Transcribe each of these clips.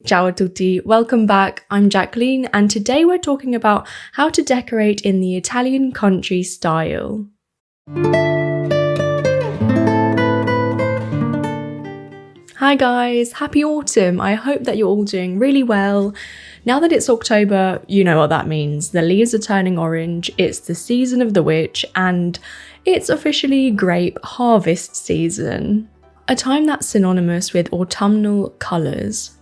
Ciao a tutti, welcome back. I'm Jacqueline, and today we're talking about how to decorate in the Italian country style. Hi guys, happy autumn. I hope that you're all doing really well. Now that it's October, you know what that means. The leaves are turning orange, it's the season of the witch, and it's officially grape harvest season. A time that's synonymous with autumnal colours.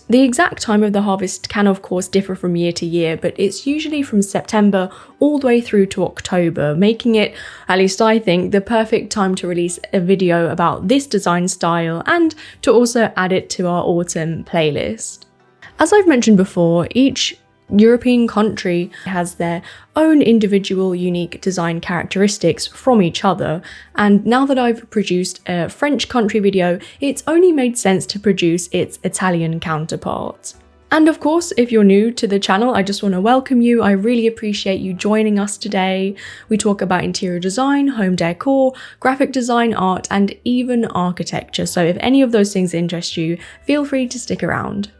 The exact time of the harvest can of course differ from year to year, but it's usually from September all the way through to October, making it, at least I think, the perfect time to release a video about this design style and to also add it to our autumn playlist. As I've mentioned before, each European country has their own individual unique design characteristics from each other, and now that I've produced a French country video, it's only made sense to produce its Italian counterpart. And of course, if you're new to the channel, I just want to welcome you. I really appreciate you joining us today. We talk about interior design, home decor, graphic design, art, and even architecture. So if any of those things interest you, feel free to stick around.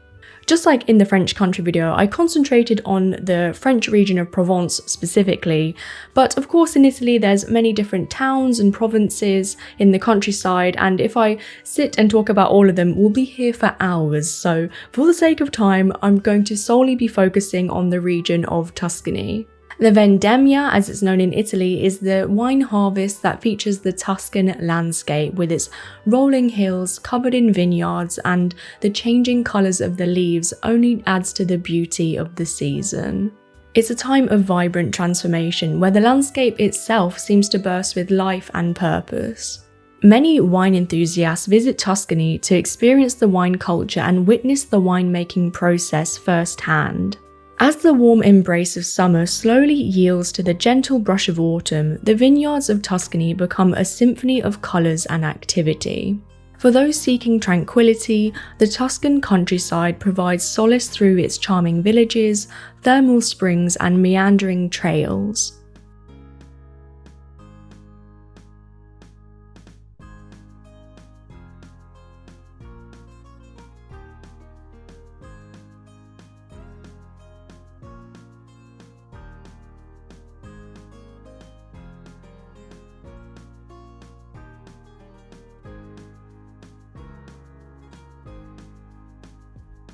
Just like in the French country video, I concentrated on the French region of Provence specifically, but of course in Italy there's many different towns and provinces in the countryside, and if I sit and talk about all of them, we'll be here for hours. So for the sake of time, I'm going to solely be focusing on the region of Tuscany. The Vendemmia, as it's known in Italy, is the wine harvest that features the Tuscan landscape with its rolling hills covered in vineyards, and the changing colours of the leaves only adds to the beauty of the season. It's a time of vibrant transformation where the landscape itself seems to burst with life and purpose. Many wine enthusiasts visit Tuscany to experience the wine culture and witness the winemaking process firsthand. As the warm embrace of summer slowly yields to the gentle brush of autumn, the vineyards of Tuscany become a symphony of colours and activity. For those seeking tranquility, the Tuscan countryside provides solace through its charming villages, thermal springs, and meandering trails.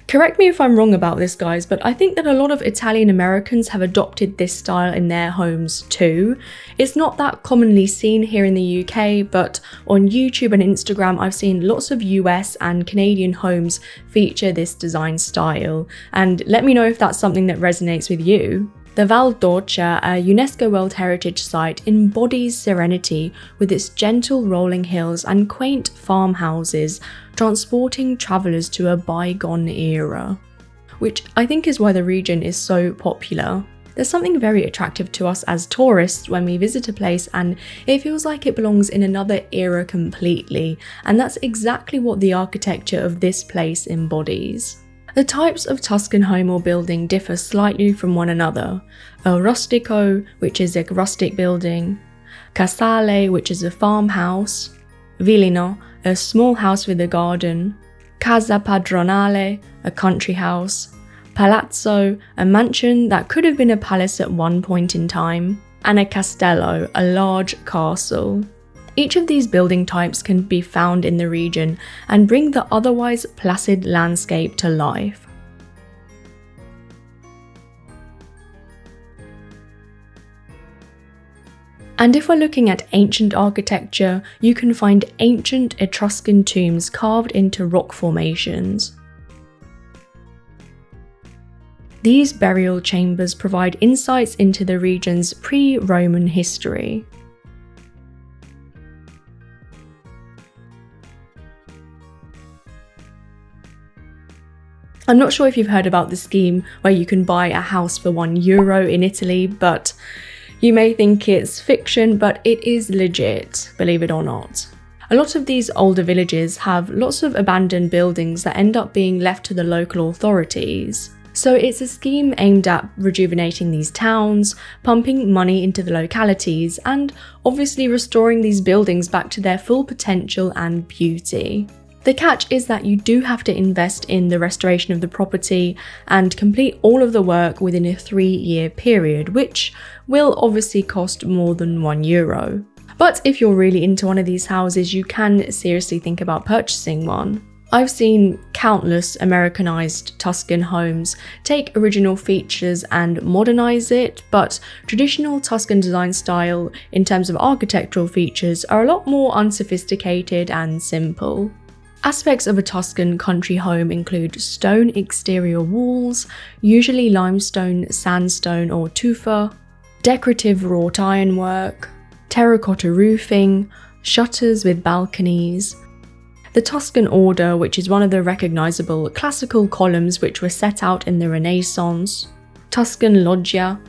Correct me if I'm wrong about this, guys, but I think that a lot of Italian Americans have adopted this style in their homes too. It's not that commonly seen here in the UK, but on YouTube and Instagram I've seen lots of US and Canadian homes feature this design style, and let me know if that's something that resonates with you. The Val d'Orcia, a UNESCO World Heritage Site, embodies serenity with its gentle rolling hills and quaint farmhouses, transporting travellers to a bygone era, which I think is why the region is so popular. There's something very attractive to us as tourists when we visit a place and it feels like it belongs in another era completely, and that's exactly what the architecture of this place embodies. The types of Tuscan home or building differ slightly from one another. A rustico, which is a rustic building, casale, which is a farmhouse, villino, a small house with a garden, casa padronale, a country house, palazzo, a mansion that could have been a palace at one point in time, and a castello, a large castle. Each of these building types can be found in the region and bring the otherwise placid landscape to life. And if we're looking at ancient architecture, you can find ancient Etruscan tombs carved into rock formations. These burial chambers provide insights into the region's pre-Roman history. I'm not sure if you've heard about the scheme where you can buy a house for €1 in Italy, but you may think it's fiction, but it is legit, believe it or not. A lot of these older villages have lots of abandoned buildings that end up being left to the local authorities. So it's a scheme aimed at rejuvenating these towns, pumping money into the localities, and obviously restoring these buildings back to their full potential and beauty. The catch is that you do have to invest in the restoration of the property and complete all of the work within a 3-year period, which will obviously cost more than €1. But if you're really into one of these houses, you can seriously think about purchasing one. I've seen countless Americanized Tuscan homes take original features and modernize it, but traditional Tuscan design style in terms of architectural features are a lot more unsophisticated and simple. Aspects of a Tuscan country home include stone exterior walls, usually limestone, sandstone or tufa, decorative wrought ironwork, terracotta roofing, shutters with balconies. The Tuscan order, which is one of the recognisable classical columns which were set out in the Renaissance. Tuscan loggia,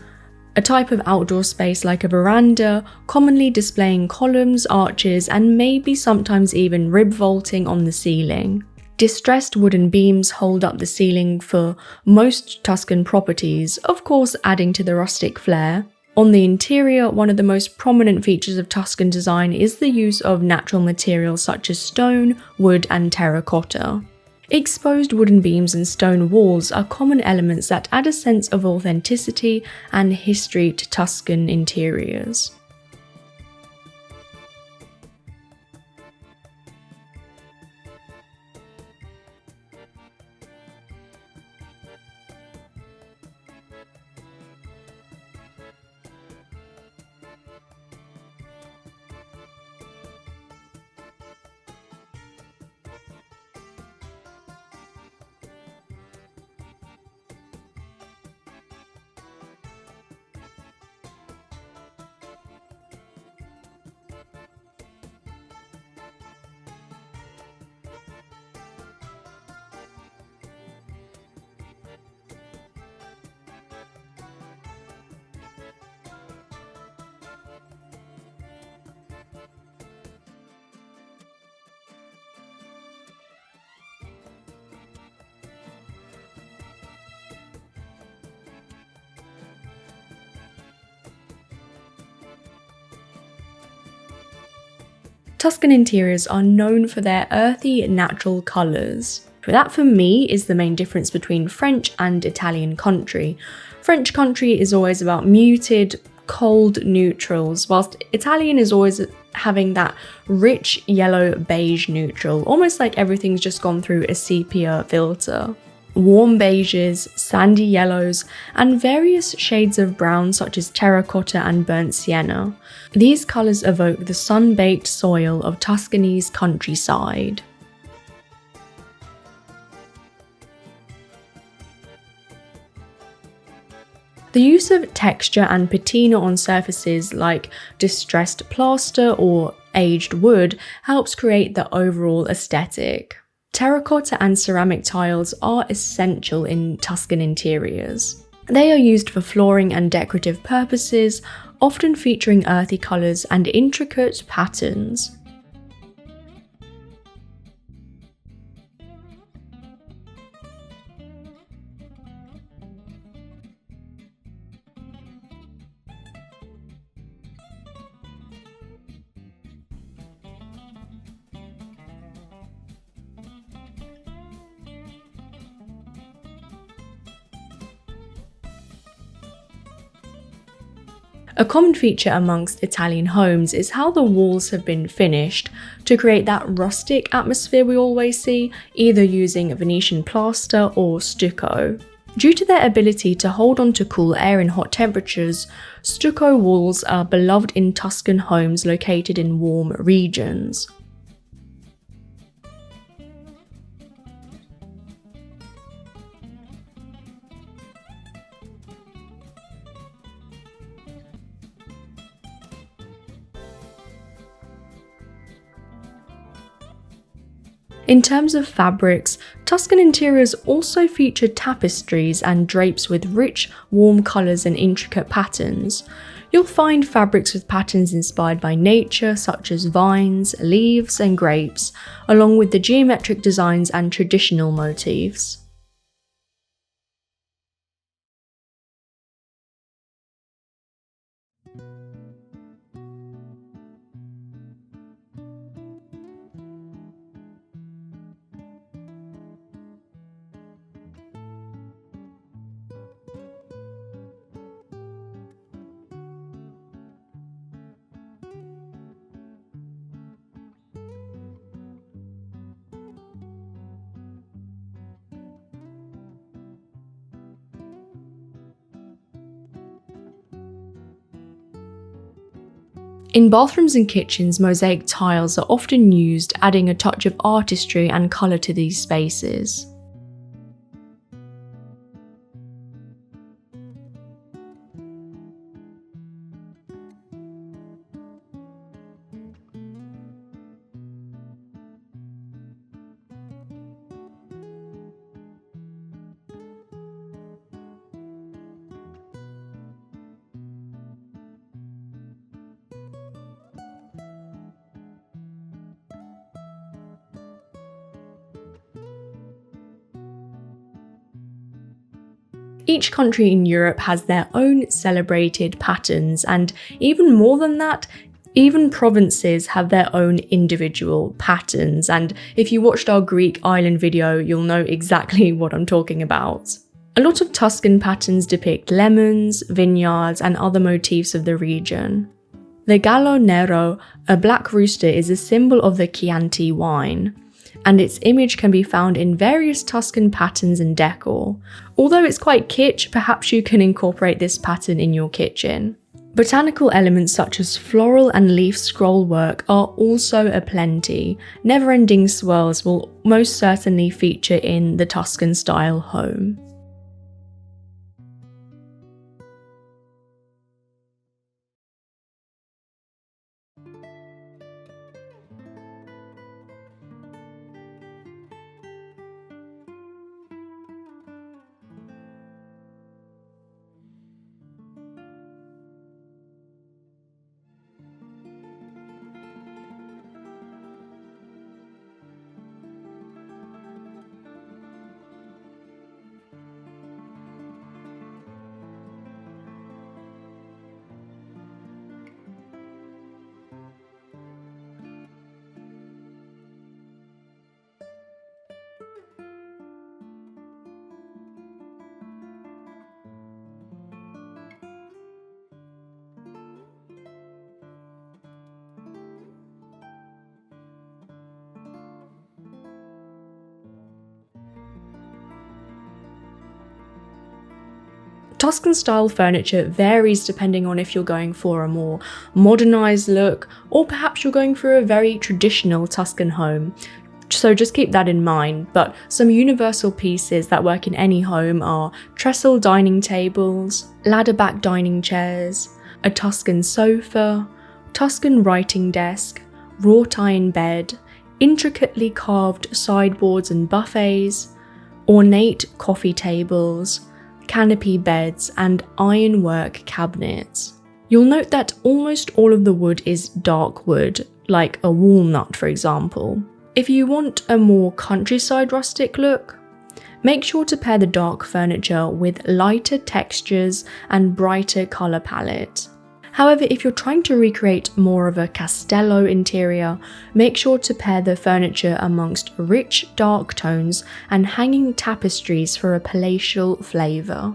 a type of outdoor space like a veranda, commonly displaying columns, arches, and maybe sometimes even rib vaulting on the ceiling. Distressed wooden beams hold up the ceiling for most Tuscan properties, of course adding to the rustic flair. On the interior, one of the most prominent features of Tuscan design is the use of natural materials such as stone, wood, and terracotta. Exposed wooden beams and stone walls are common elements that add a sense of authenticity and history to Tuscan interiors. Tuscan interiors are known for their earthy, natural colours. That for me is the main difference between French and Italian country. French country is always about muted, cold neutrals, whilst Italian is always having that rich yellow beige neutral, almost like everything's just gone through a sepia filter. Warm beiges, sandy yellows, and various shades of brown such as terracotta and burnt sienna. These colours evoke the sun-baked soil of Tuscany's countryside. The use of texture and patina on surfaces like distressed plaster or aged wood helps create the overall aesthetic. Terracotta and ceramic tiles are essential in Tuscan interiors. They are used for flooring and decorative purposes, often featuring earthy colours and intricate patterns. A common feature amongst Italian homes is how the walls have been finished to create that rustic atmosphere we always see, either using Venetian plaster or stucco. Due to their ability to hold on to cool air in hot temperatures, stucco walls are beloved in Tuscan homes located in warm regions. In terms of fabrics, Tuscan interiors also feature tapestries and drapes with rich, warm colours and intricate patterns. You'll find fabrics with patterns inspired by nature, such as vines, leaves, and grapes, along with the geometric designs and traditional motifs. In bathrooms and kitchens, mosaic tiles are often used, adding a touch of artistry and colour to these spaces. Each country in Europe has their own celebrated patterns, and even more than that, even provinces have their own individual patterns. And if you watched our Greek island video, you'll know exactly what I'm talking about. A lot of Tuscan patterns depict lemons, vineyards, and other motifs of the region. The Gallo Nero, a black rooster, is a symbol of the Chianti wine, and its image can be found in various Tuscan patterns and decor. Although it's quite kitsch, perhaps you can incorporate this pattern in your kitchen. Botanical elements such as floral and leaf scroll work are also aplenty. Never-ending swirls will most certainly feature in the Tuscan-style home. Tuscan style furniture varies depending on if you're going for a more modernized look or perhaps you're going for a very traditional Tuscan home. So just keep that in mind, but some universal pieces that work in any home are trestle dining tables, ladder back dining chairs, a Tuscan sofa, Tuscan writing desk, wrought iron bed, intricately carved sideboards and buffets, ornate coffee tables, canopy beds, and ironwork cabinets. You'll note that almost all of the wood is dark wood, like a walnut for example. If you want a more countryside rustic look, make sure to pair the dark furniture with lighter textures and brighter colour palette. However, if you're trying to recreate more of a castello interior, make sure to pair the furniture amongst rich dark tones and hanging tapestries for a palatial flavour.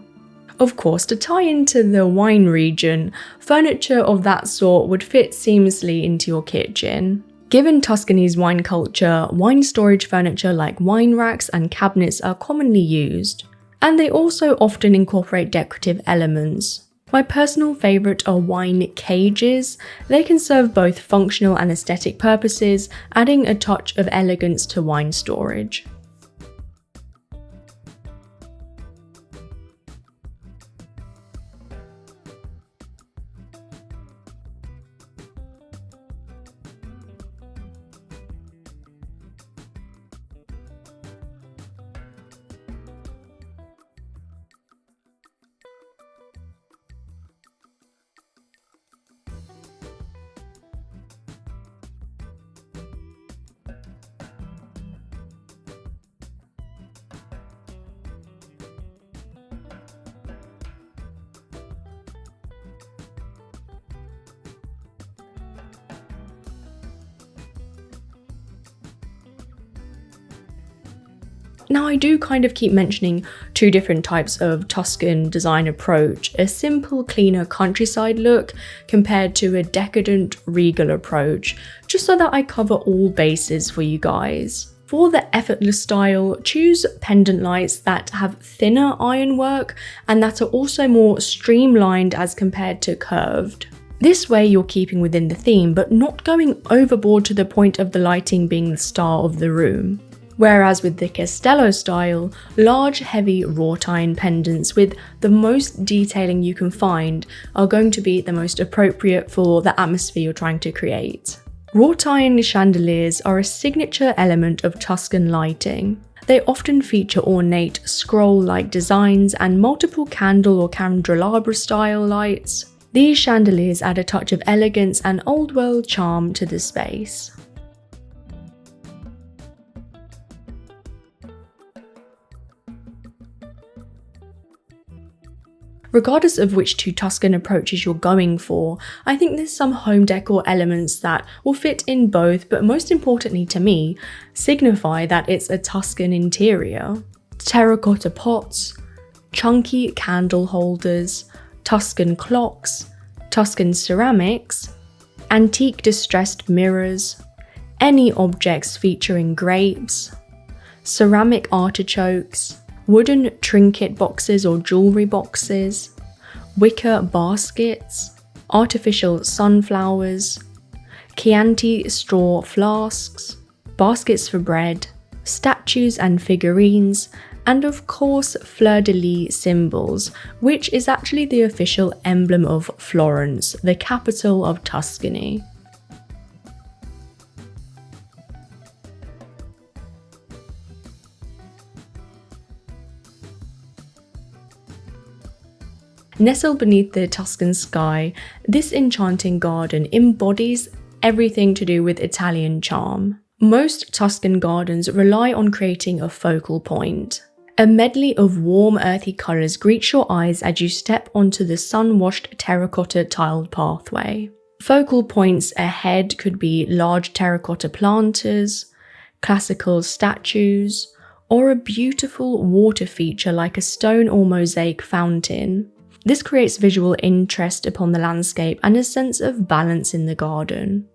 Of course, to tie into the wine region, furniture of that sort would fit seamlessly into your kitchen. Given Tuscany's wine culture, wine storage furniture like wine racks and cabinets are commonly used, and they also often incorporate decorative elements. My personal favourite are wine cages. They can serve both functional and aesthetic purposes, adding a touch of elegance to wine storage. Now I do kind of keep mentioning two different types of Tuscan design approach, a simple, cleaner countryside look compared to a decadent, regal approach, just so that I cover all bases for you guys. For the effortless style, choose pendant lights that have thinner ironwork and that are also more streamlined as compared to curved. This way you're keeping within the theme but not going overboard to the point of the lighting being the star of the room. Whereas with the Castello style, large heavy wrought iron pendants with the most detailing you can find are going to be the most appropriate for the atmosphere you're trying to create. Wrought iron chandeliers are a signature element of Tuscan lighting. They often feature ornate scroll-like designs and multiple candle or candelabra style lights. These chandeliers add a touch of elegance and old-world charm to the space. Regardless of which two Tuscan approaches you're going for, I think there's some home decor elements that will fit in both, but most importantly to me, signify that it's a Tuscan interior. Terracotta pots, chunky candle holders, Tuscan clocks, Tuscan ceramics, antique distressed mirrors, any objects featuring grapes, ceramic artichokes, wooden trinket boxes or jewellery boxes, wicker baskets, artificial sunflowers, Chianti straw flasks, baskets for bread, statues and figurines, and of course fleur-de-lis symbols, which is actually the official emblem of Florence, the capital of Tuscany. Nestled beneath the Tuscan sky, this enchanting garden embodies everything to do with Italian charm. Most Tuscan gardens rely on creating a focal point. A medley of warm earthy colours greets your eyes as you step onto the sun-washed terracotta tiled pathway. Focal points ahead could be large terracotta planters, classical statues, or a beautiful water feature like a stone or mosaic fountain. This creates visual interest upon the landscape and a sense of balance in the garden.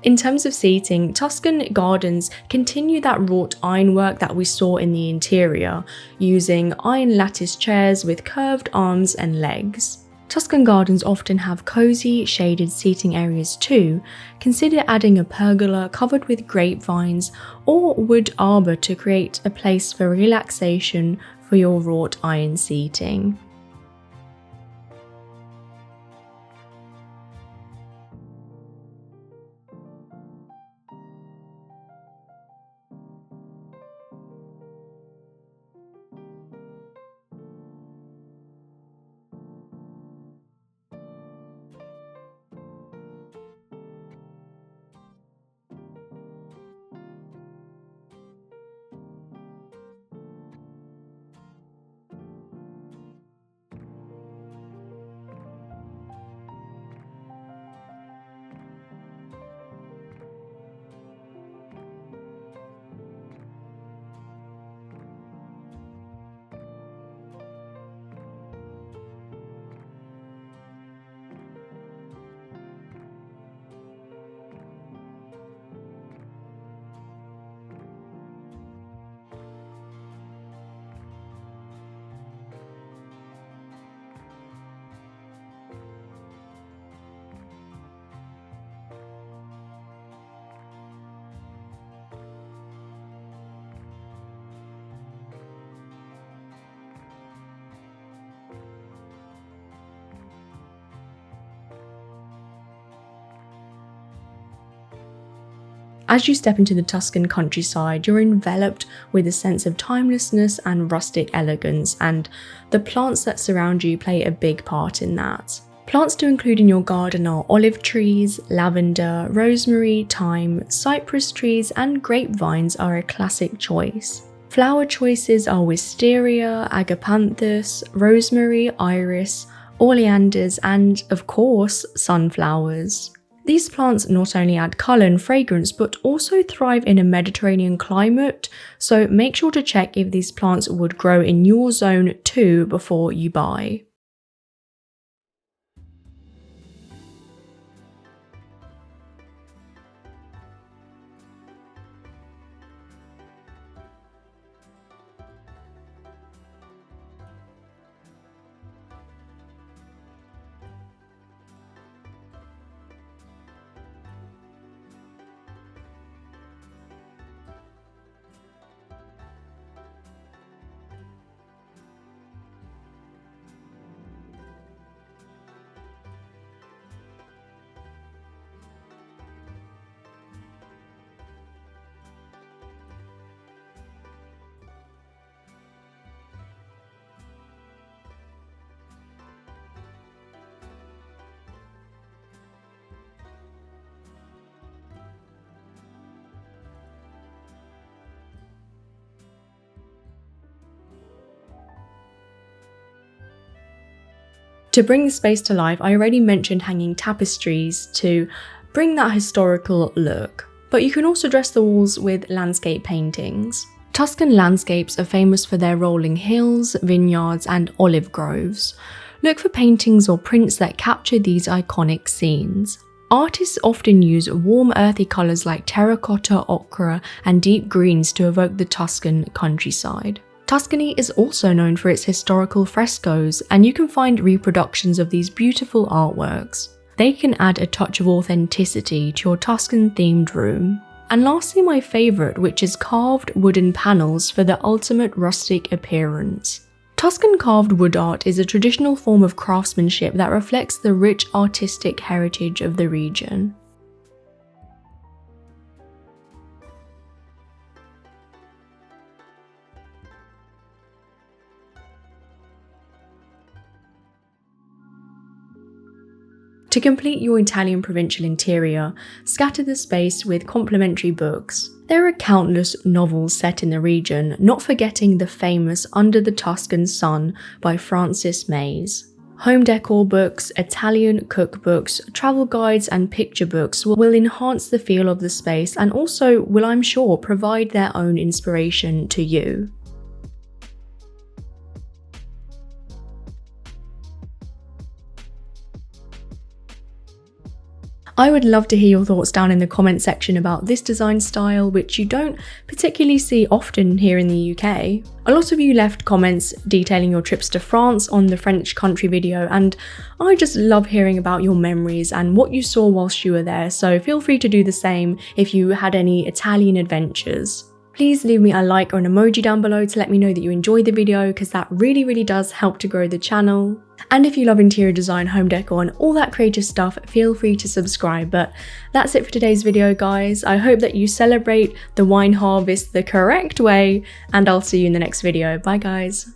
In terms of seating, Tuscan gardens continue that wrought ironwork that we saw in the interior, using iron lattice chairs with curved arms and legs. Tuscan gardens often have cozy, shaded seating areas too. Consider adding a pergola covered with grapevines or wood arbor to create a place for relaxation for your wrought iron seating. As you step into the Tuscan countryside, you're enveloped with a sense of timelessness and rustic elegance, and the plants that surround you play a big part in that. Plants to include in your garden are olive trees, lavender, rosemary, thyme, cypress trees, and grapevines are a classic choice. Flower choices are wisteria, agapanthus, rosemary, iris, oleanders, and, of course, sunflowers. These plants not only add colour and fragrance, but also thrive in a Mediterranean climate, so make sure to check if these plants would grow in your zone too before you buy. To bring the space to life, I already mentioned hanging tapestries to bring that historical look, but you can also dress the walls with landscape paintings. Tuscan landscapes are famous for their rolling hills, vineyards, and olive groves. Look for paintings or prints that capture these iconic scenes. Artists often use warm earthy colours like terracotta, ochre, and deep greens to evoke the Tuscan countryside. Tuscany is also known for its historical frescoes, and you can find reproductions of these beautiful artworks. They can add a touch of authenticity to your Tuscan-themed room. And lastly, my favourite, which is carved wooden panels for the ultimate rustic appearance. Tuscan carved wood art is a traditional form of craftsmanship that reflects the rich artistic heritage of the region. To complete your Italian provincial interior, scatter the space with complementary books. There are countless novels set in the region, not forgetting the famous Under the Tuscan Sun by Francis Mays. Home decor books, Italian cookbooks, travel guides and picture books will enhance the feel of the space and also will, I'm sure, provide their own inspiration to you. I would love to hear your thoughts down in the comment section about this design style, which you don't particularly see often here in the UK. A lot of you left comments detailing your trips to France on the French country video, and I just love hearing about your memories and what you saw whilst you were there, so feel free to do the same if you had any Italian adventures. Please leave me a like or an emoji down below to let me know that you enjoyed the video, because that really does help to grow the channel. And if you love interior design, home decor and all that creative stuff, feel free to subscribe. But that's it for today's video, guys. I hope that you celebrate the wine harvest the correct way, and I'll see you in the next video. Bye, guys.